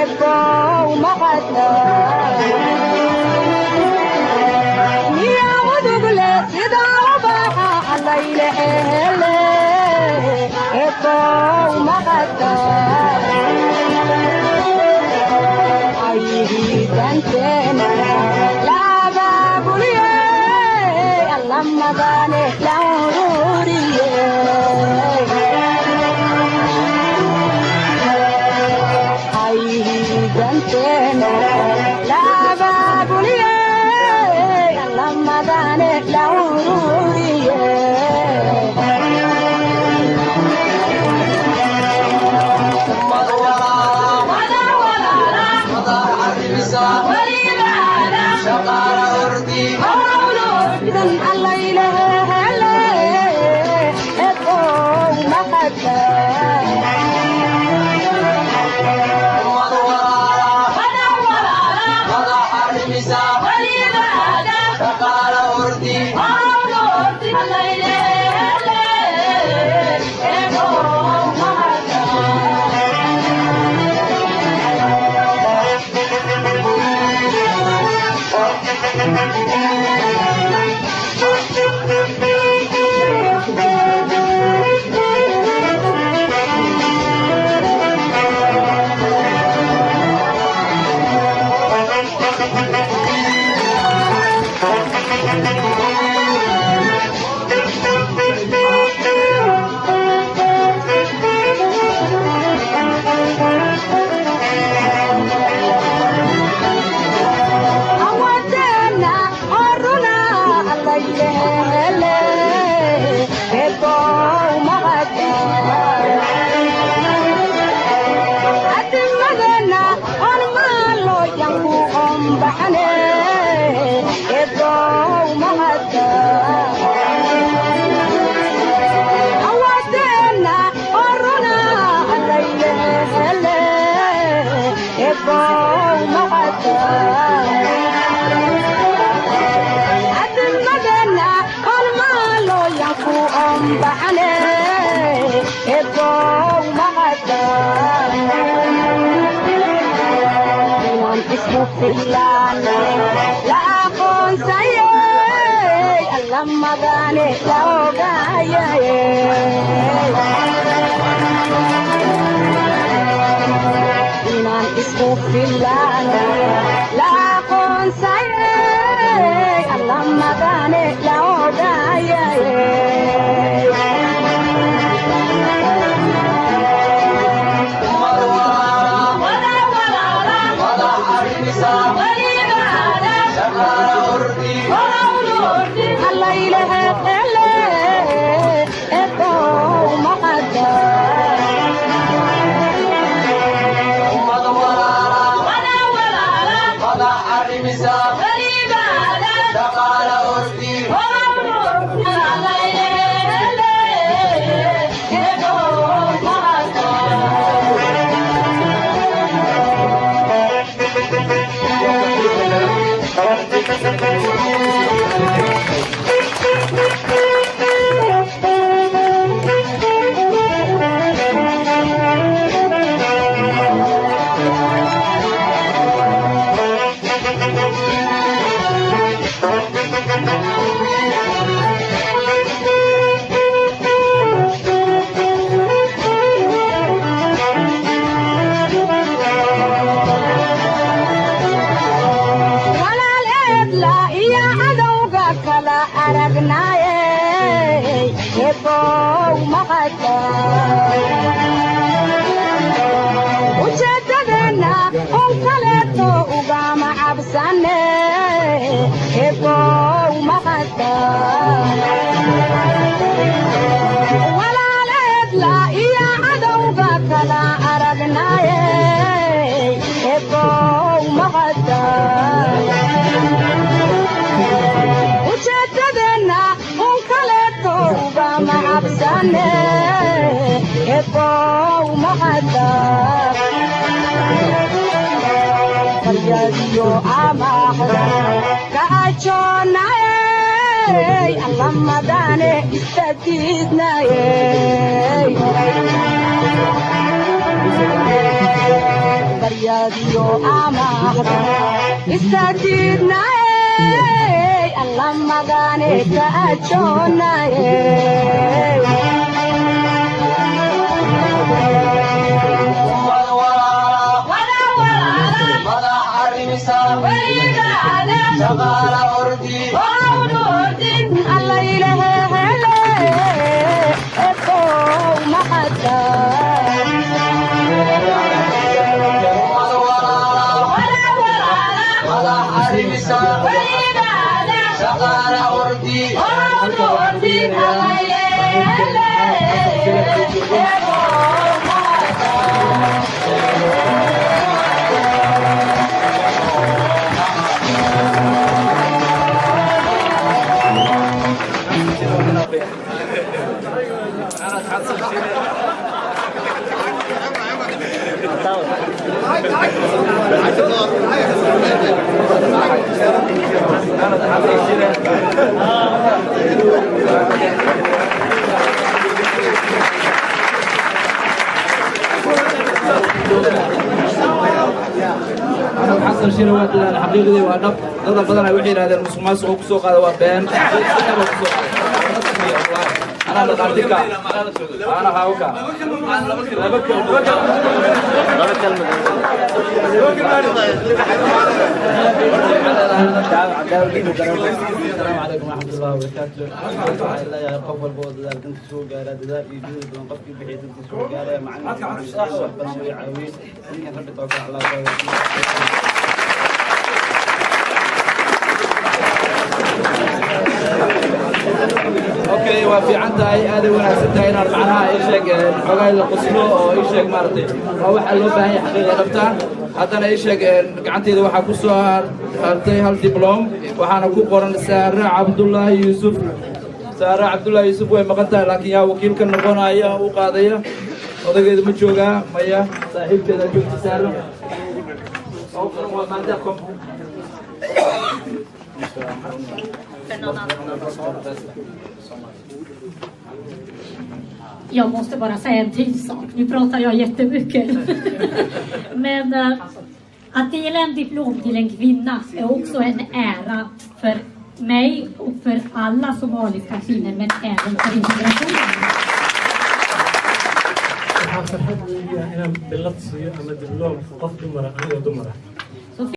ابو مقدة يا مدبل سدا وباها الليل ابو مقدة عيدي تنتنا لا بابولي لما باني لوروري لا بابولي لما باني لوروري شقار أردي إذن الله إله ابو مقدة لا أكون سيء لما باني لو جاي إيمان اسمه في الله لا أكون سيء لما باني لو جاي لما داني استكيدنا riyadiyo amaahda istaatiidnaye alla magane ka ajoonaye شغال أردي الله إله هلا أكو محدا ولا حرمسا شغال أردي الله إله هلا أكو حصل شروات الحقيقي وأنا هذا بدنا يوحي هذا المسمى سوق سوق هذا وبين أنا لقيتك أنا هاوك السلام عليكم ورحمة الله وبركاته. يا قبل بود ذا كنت سوق على ذا يجوز من قبل بحيث كنت سوق على معنا بس يعاون إني أحب توقع على اوكي وفي عندها هذه وناسبتها هنا معناها ايش حقائق القسمه او ايش مارتي او waxa loo baahan yahay xaqiiqada dhabta hadana ايش gacanteyda waxa ku soo hartay hal diplom waxaana ku qoran Saara Cabdullah Yusuf way maqan tahay laakiin yaa wakiilka noqonaya uu qaadaya odageeda ma jooga maya saaxiibkeeda joogta Saara oo waa maanta kom Jag måste bara säga en till sak. Nu pratar jag jättemycket. Men att dela en diplom till en kvinna är också en ära för mig och för alla somaliska kvinnor, men även för integrationen. waxaan farxad u yahay inaan bilad siiyo ama diblom qof dumar ah aniga dumar ah